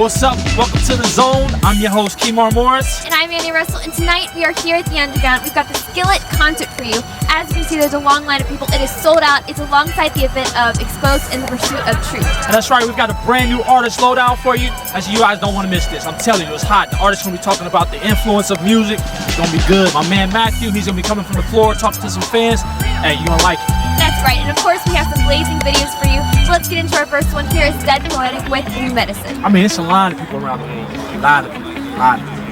what's up? Welcome to The Zone. I'm your host, Kemar Morris. And I'm Annie Russell, and tonight we are here at the Underground. We've got the Skillet concert for you. As you can see, there's a long line of people. It is sold out. It's alongside the event of Exposed in the Pursuit of Truth. And that's right, we've got a brand new artist lowdown for you. As you guys don't want to miss this. I'm telling you, it's hot. The artist's going to be talking about the influence of music. It's going to be good. My man Matthew, he's going to be coming from the floor, talking to some fans. Hey, you're going to like it. That's right, and of course we have some blazing videos for you. So let's get into our first one. Here is Dead Poetic with New Medicine. I mean, it's a line of people around the world. A lot of people. A lot of people.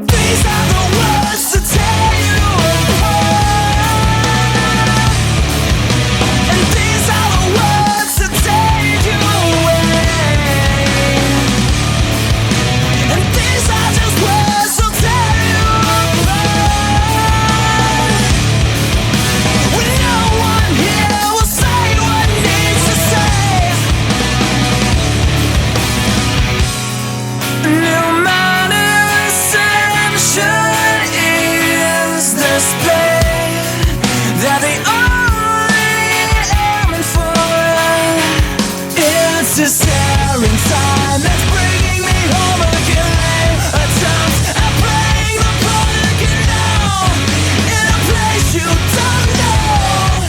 These are the words to tear you apart, and these are the words to take you away, and these are just words to tear you apart. When no one here will say what needs to say. New medicine should ease this pain that the only aiming for. It's a staring time that's bringing me home again. Attempts at playing the part again now in a place you don't know.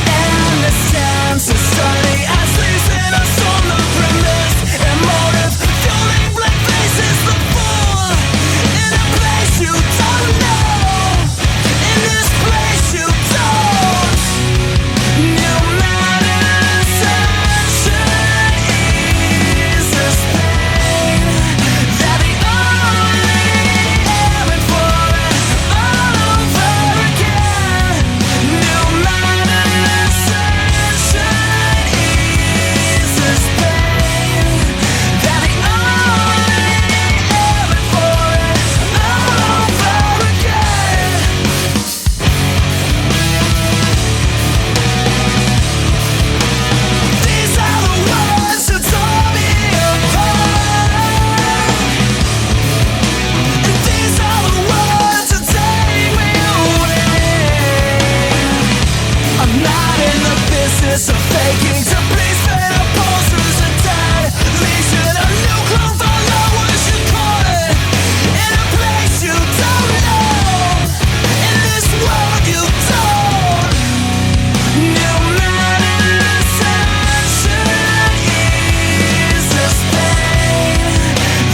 And this chance to study as leaves in us on the premise. Emotive, fueling black faces, the fool. In a place you don't know. In this place you don't. New medicine should ease this pain that the only aiming for all over again. New medicine should ease this pain that the only aiming for all over again. These are the words that tore me apart, and these are the words that take me away. I'm not in the business of faking to please better posters and dead legion. A new clone follow what you call it. In a place you don't know. In this world you don't. New medicine should ease this pain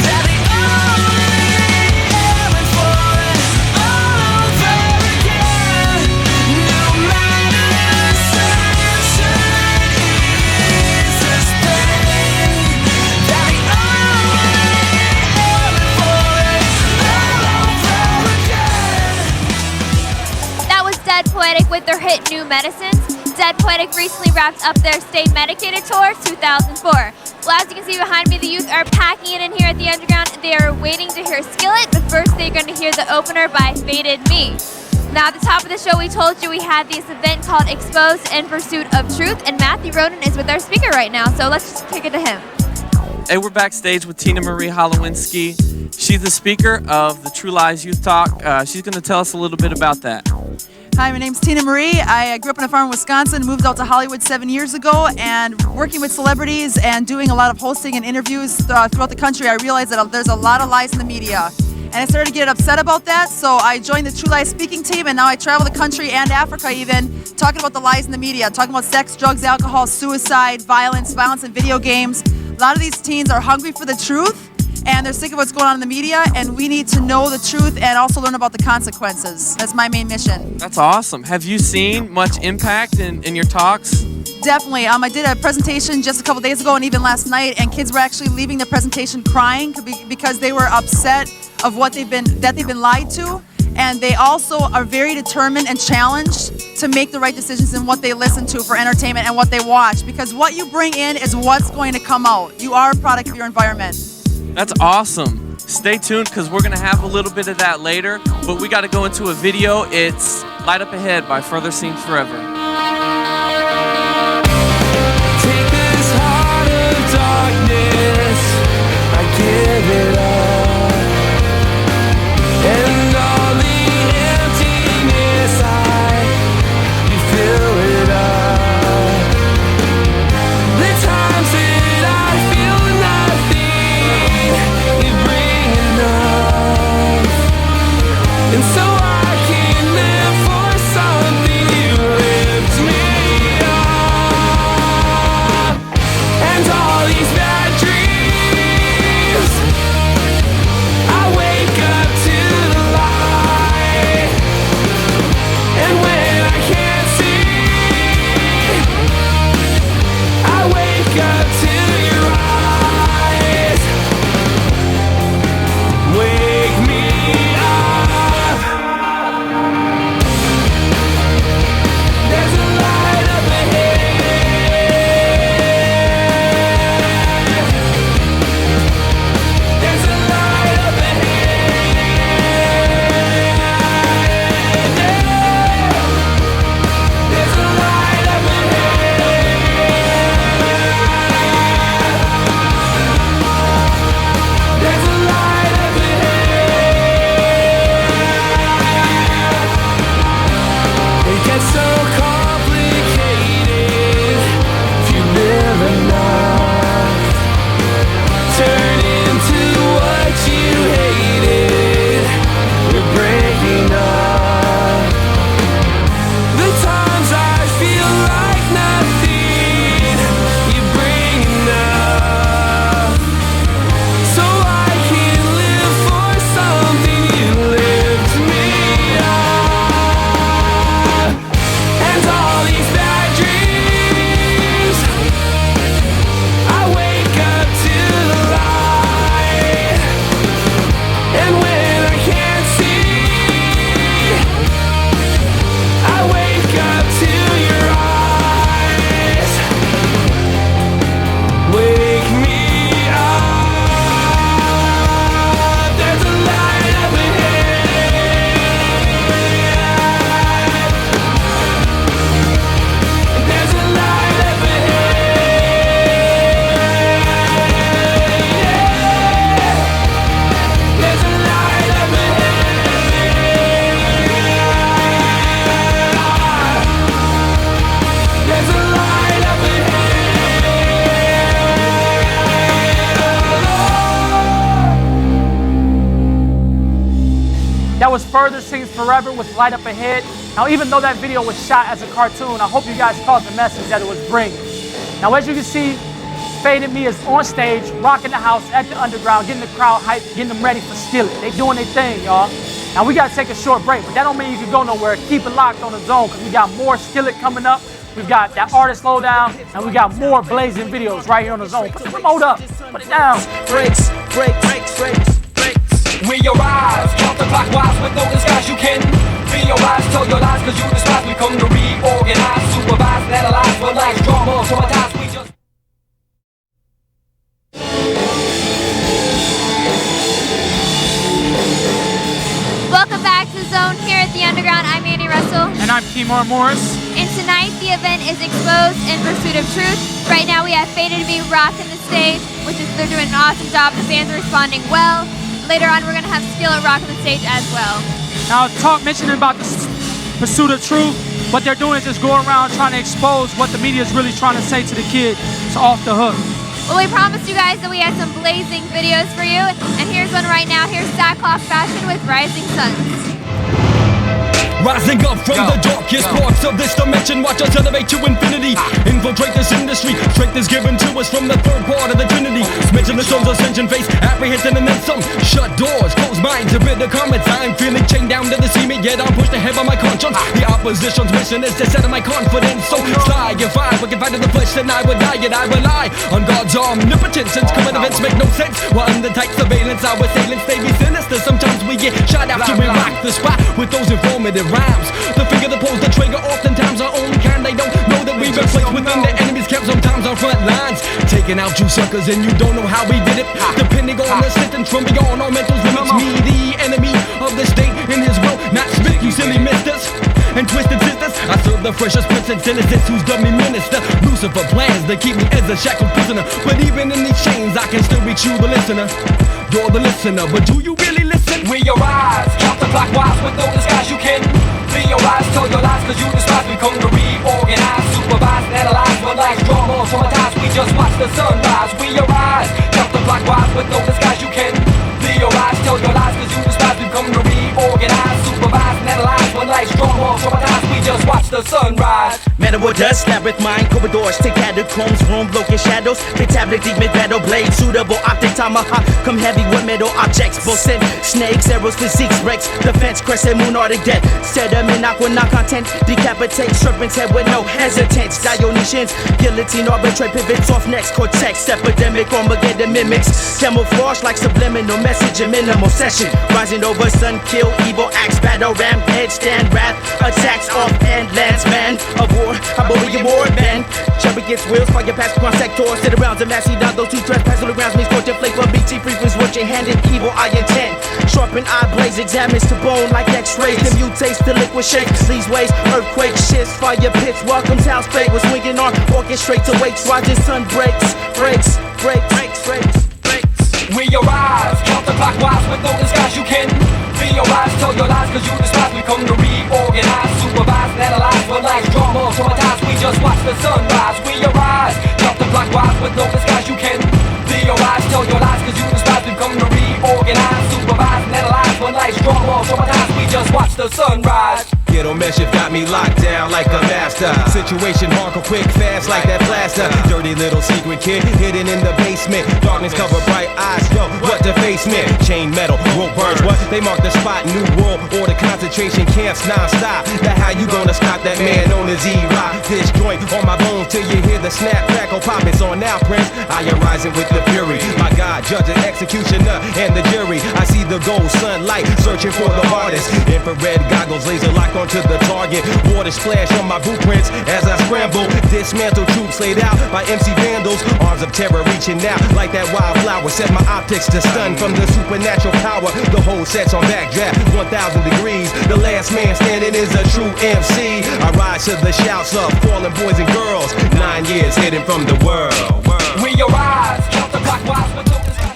that the only aiming for all over again. New medicine should ease this pain that the only aiming for all over again. That was Dead Poetic with their hit New Medicines. Dead Poetic recently wrapped up their Stay Medicated tour 2004. Well, as you can see behind me, the youth are packing it in here at the Underground. They are waiting to hear Skillet, but first they're going to hear the opener by Faded Me. Now, at the top of the show, we told you we had this event called Exposed in Pursuit of Truth, and Matthew Roden is with our speaker right now, so let's just kick it to him. Hey, we're backstage with Tina Marie Holowinski. She's the speaker of the True Lies Youth Talk. She's going to tell us a little bit about that. Hi, my name's Tina Marie. I grew up on a farm in Wisconsin, moved out to Hollywood 7 years ago, and working with celebrities and doing a lot of hosting and interviews throughout the country, I realized that there's a lot of lies in the media. And I started to get upset about that, so I joined the True Lies speaking team, and now I travel the country and Africa even, talking about the lies in the media, talking about sex, drugs, alcohol, suicide, violence in video games. A lot of these teens are hungry for the truth, and they're sick of what's going on in the media, and we need to know the truth and also learn about the consequences. That's my main mission. That's awesome. Have you seen much impact in your talks? Definitely. I did a presentation just a couple days ago and even last night, and kids were actually leaving the presentation crying because they were upset of what they've been lied to, and they also are very determined and challenged to make the right decisions in what they listen to for entertainment and what they watch, because what you bring in is what's going to come out. You are a product of your environment. That's awesome. Stay tuned because we're going to have a little bit of that later, but we got to go into a video. It's Light Up Ahead by Further Seems Forever. Take this heart of darkness, I give it up, and all the emptiness you fill it up. The times that I feel Further Sings Forever with Light Up Ahead. Now, even though that video was shot as a cartoon, I hope you guys caught the message that it was bringing. Now, as you can see, Faded Me is on stage, rocking the house at the Underground, getting the crowd hyped, getting them ready for Steal It. They doing their thing, y'all. Now, we got to take a short break, but that don't mean you can go nowhere. Keep it locked on the zone, because we got more Steal It coming up. We've got that Artist Lowdown, and we got more blazing videos right here on the zone. Put the remote up, put it down. Breaks. We arise, counterclockwise with no disguise. You can be your eyes, tell your lies, cause you despise. We come to reorganize, supervise, and analyze. When life's drama, traumatize, we just... Welcome back to Zone here at the Underground. I'm Annie Russell. And I'm Kemar Morris. And tonight the event is Exposed in Pursuit of Truth. Right now we have Faded Me rocking the stage, which is they're doing an awesome job. The fans are responding well. Later on we're gonna have Steal It rocking the stage as well. Now, mentioning about the Pursuit of Truth, what they're doing is just going around trying to expose what the media is really trying to say to the kid. It's Off the Hook. Well, we promised you guys that we had some blazing videos for you, and here's one right now. Here's Sackcloth Fashion with Rising Suns. Rising up from the darkest parts of this dimension, watch us elevate to infinity. Infiltrate this industry, strength is given to us from the third part of the Trinity. Mention the soul's ascension, face apprehension and then some. Shut doors, close minds, a bit of comments. I'm feeling chained down to the cement, yet I'm pushed ahead by my conscience. The opposition's mission is to set my confidence. So fly, if I would confide in the flesh, then I would die, yet I rely on God's omnipotence. Since current events make no sense, while under tight surveillance, our assailants, they be sinister. Sometimes we get shot after we rock the spot with those informative rhymes. The finger that pulls the trigger, oftentimes our own kind. They don't know that we've been placed within the enemy's camp, sometimes on front lines. Taking out you suckers and you don't know how we did it. Depending on the sentence from beyond our mental limits. Me, the enemy of the state in his will, not spit, you silly misters and twisted sisters. I serve the freshest prince and innocence who's done me minister. Lucifer plans to keep me as a shackled prisoner, but even in these chains I can still reach you, the listener. You're the listener, but do you really listen? We arise, counterclockwise with no disguise. You can be your eyes, tell your lies, cause you despise. We come to reorganize, supervise, and analyze. When life's drama, traumatize, we just watch the sunrise. We arise, counterclockwise with no disguise. You can be your eyes, tell your lies, cause you despise. We come to reorganize, supervise, and analyze. When life's drama, traumatize, we just watch the sunrise. Matter what does labyrinth mind corridors, take catacombs, room, locust shadows, big tablet, deep mid battle blade, suitable optic tomahawk, come heavy with metal objects, bullset, snakes, arrows, physiques, breaks, defense, crescent, moon, Arctic death, sediment, aqua, not content, decapitate, serpent's head with no hesitance, Dionysians, guillotine, arbitrate, pivots off next, cortex, epidemic, Armageddon mimics, camouflage like subliminal message, and minimal session, rising over sun, kill, evil acts, battle, ram, headstand, wrath, attacks off and lands, man of war. I believe your war band. Chubby gets wheels, fire past cross sectors. Sit around and massy down those two trespass on the grounds. Me scorching flavor, BT frequency, what your hand in evil, I intend. Sharpen eye blaze, examines to bone like x-rays. Then mutates to liquid shakes. These ways, earthquake shits, fire pits. Welcomes house fate with swinging on. Orchestrates awakes, rising sun breaks. Breaks. We arise, counterclockwise with no disguise. You can be your eyes, tell your lies, cause you despise. We come to reorganize, supervise, and analyze. When life's drama, traumatize, we just watch the sunrise. We arise, counterclockwise with no disguise. You can be your eyes, tell your lies, cause you despise. We come to reorganize, supervise, and analyze. When life's drama, traumatize, we just watch the sunrise. Ghetto mesh got me locked down like a master. Situation hardcore, quick, fast like that blaster. Dirty little secret kid hidden in the basement. Darkness cover bright eyes, yo, what the face meant. Chain metal, rope burns, what? They mark the spot, new world order, concentration camps non-stop. Now how you gonna stop that man known as E-Rock? This joint on my bones till you hear the snap, crackle, pop. It's on now, Prince. I am rising with the fury. My God, judge and executioner and the jury. I see the gold sunlight, searching for the hardest. Infrared goggles, laser lock onto the target. Water splash on my blueprints as I scramble. Dismantle troops laid out by MC Vandals. Arms of terror reaching out like that wildflower. Set my optics to stun from the supernatural power. The whole set's on backdraft, 1,000 degrees. The last man standing is a true MC. I rise to the shouts of fallen boys and girls. 9 years hidden from the world. We arise, counterclockwise with no disguise.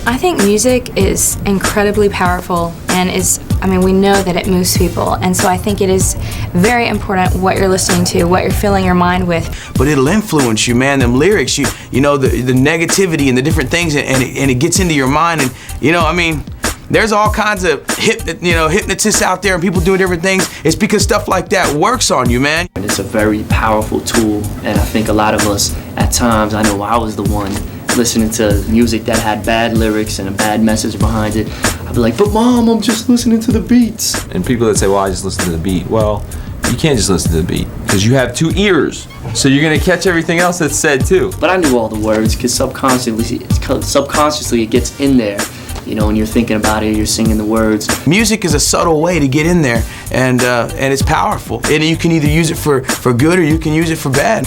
I think music is incredibly powerful and we know that it moves people. And so I think it is very important what you're listening to, what you're filling your mind with. But it'll influence you, man. Them lyrics, you know, the negativity and the different things, and it gets into your mind. And, you know, I mean, there's all kinds of hypnotists out there and people doing different things. It's because stuff like that works on you, man. And it's a very powerful tool, and I think a lot of us, at times, I know I was the one listening to music that had bad lyrics and a bad message behind it. I'd be like, but Mom, I'm just listening to the beats. And people that say, well, I just listen to the beat. Well, you can't just listen to the beat because you have 2 ears. So you're going to catch everything else that's said too. But I knew all the words because subconsciously it gets in there. You know, when you're thinking about it, you're singing the words. Music is a subtle way to get in there, and it's powerful. And you can either use it for good or you can use it for bad.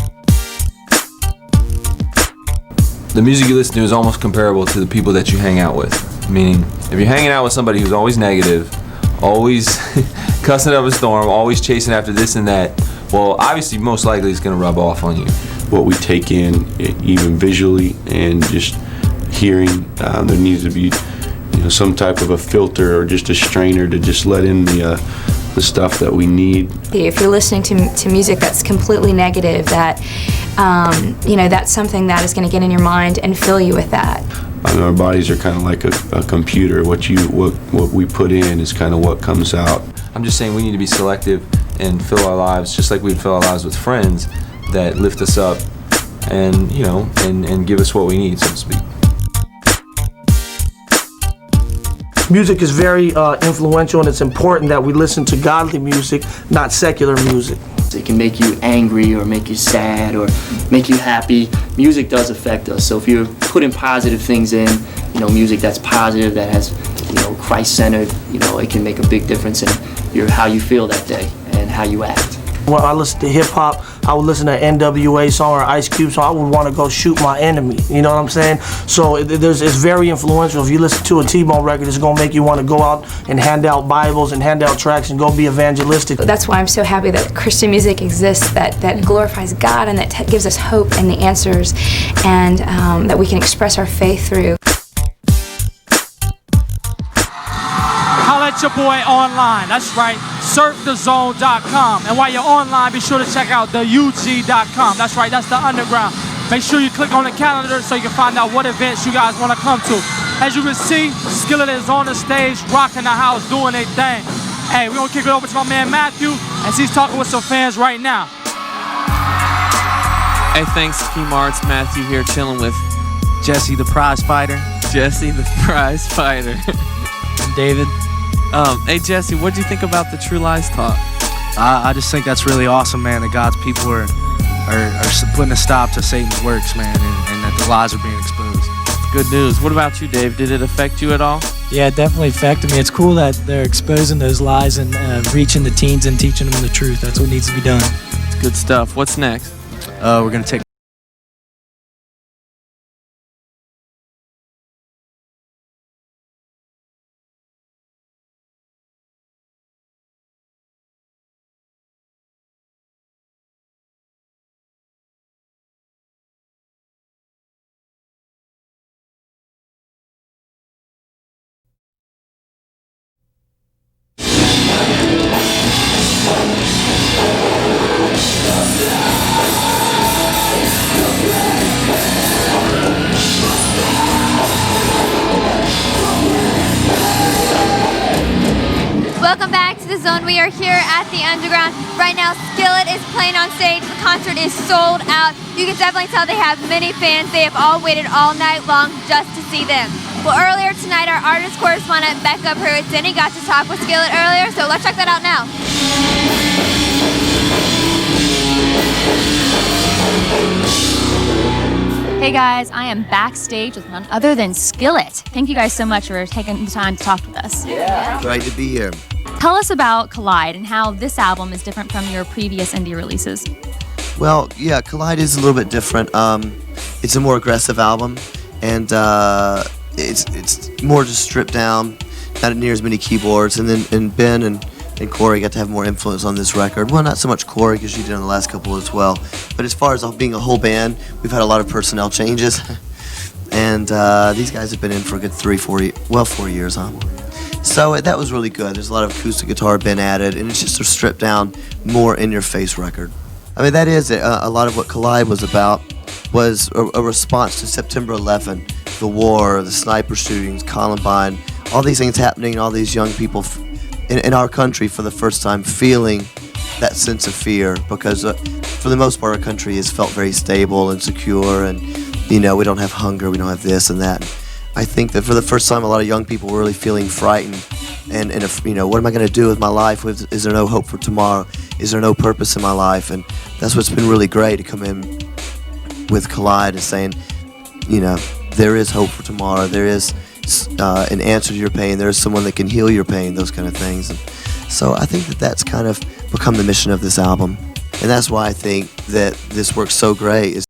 The music you listen to is almost comparable to the people that you hang out with. Meaning, if you're hanging out with somebody who's always negative, always cussing up a storm, always chasing after this and that, well, obviously, most likely it's going to rub off on you. What we take in, even visually and just hearing, there needs to be, you know, some type of a filter or just a strainer to just let in the stuff that we need. If you're listening to music that's completely negative, that that's something that is going to get in your mind and fill you with that. I mean, our bodies are kind of like a computer. What we put in is kind of what comes out. I'm just saying we need to be selective and fill our lives just like we'd fill our lives with friends that lift us up and, you know, and give us what we need, so to speak. Music is very influential, and it's important that we listen to godly music, not secular music. It can make you angry or make you sad or make you happy. Music does affect us. So if you're putting positive things in, you know, music that's positive, that has, you know, Christ-centered, you know, it can make a big difference in how you feel that day and how you act. When I listen to hip hop, I would listen to NWA song or Ice Cube song. I would want to go shoot my enemy. You know what I'm saying? So it's very influential. If you listen to a T-Bone record, it's gonna make you want to go out and hand out Bibles and hand out tracks and go be evangelistic. That's why I'm so happy that Christian music exists, that glorifies God and that gives us hope and the answers, and that we can express our faith through. Holla at your boy online. That's right, surfthezone.com. And while you're online, be sure to check out theug.com. That's right, that's the underground. Make sure you click on the calendar so you can find out what events you guys want to come to. As you can see, Skillet is on the stage, rocking the house, doing their thing. Hey, we're going to kick it over to my man Matthew as he's talking with some fans right now. Hey, thanks, Kmart. It's Matthew here chilling with Jesse, the prize fighter. Jesse, the prize fighter. And David. Hey, Jesse, what do you think about the True Lies talk? I just think that's really awesome, man, that God's people are putting a stop to Satan's works, man, and that the lies are being exposed. Good news. What about you, Dave? Did it affect you at all? Yeah, it definitely affected me. It's cool that they're exposing those lies and reaching the teens and teaching them the truth. That's what needs to be done. It's good stuff. What's next? We're going to take Welcome back to The Zone. We are here at the Underground. Right now, Skillet is playing on stage. The concert is sold out. You can definitely tell they have many fans. They have all waited all night long just to see them. Well, earlier tonight, our artist correspondent, Becca Pruitt-Denny, got to talk with Skillet earlier, so let's check that out now. Hey guys, I am backstage with none other than Skillet. Thank you guys so much for taking the time to talk with us. Yeah. Glad to be here. Tell us about Collide and how this album is different from your previous indie releases. Well, yeah, Collide is a little bit different. It's a more aggressive album, and it's more just stripped down, not near as many keyboards. And then Ben and Corey got to have more influence on this record. Well, not so much Corey, because she did on the last couple as well. But as far as being a whole band, we've had a lot of personnel changes. And these guys have been in for a good 4 years, huh? So that was really good. There's a lot of acoustic guitar been added, and it's just a stripped down, more in-your-face record. I mean, that is it. A lot of what Collide was about was a response to September 11, the war, the sniper shootings, Columbine, all these things happening, all these young people in our country for the first time feeling that sense of fear, because for the most part our country has felt very stable and secure, and we don't have hunger, we don't have this and that. I think that for the first time a lot of young people were really feeling frightened, and if, what am I going to do with my life? Is there no hope for tomorrow? Is there no purpose in my life? And that's what's been really great, to come in with Collide and saying, there is hope for tomorrow, there is an answer to your pain, there is someone that can heal your pain, those kind of things. And so I think that that's kind of become the mission of this album, and that's why I think that this works so great, is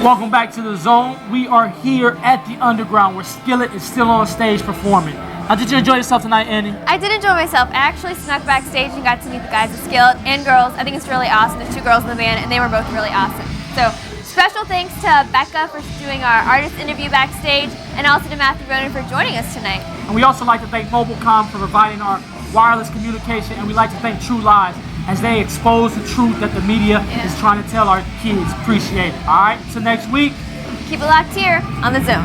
Welcome back to the Zone. We are here at the Underground where Skillet is still on stage performing. How did you enjoy yourself tonight, Annie? I did enjoy myself. I actually snuck backstage and got to meet the guys at Skillet and girls. I think it's really awesome. There's 2 girls in the band and they were both really awesome. So special thanks to Becca for doing our artist interview backstage and also to Matthew Ronan for joining us tonight. And we also like to thank Mobilecom for providing our wireless communication, and we like to thank True Lies as they expose the truth that the media is trying to tell our kids. Appreciate it. All right, so next week. Keep it locked here on The Zone.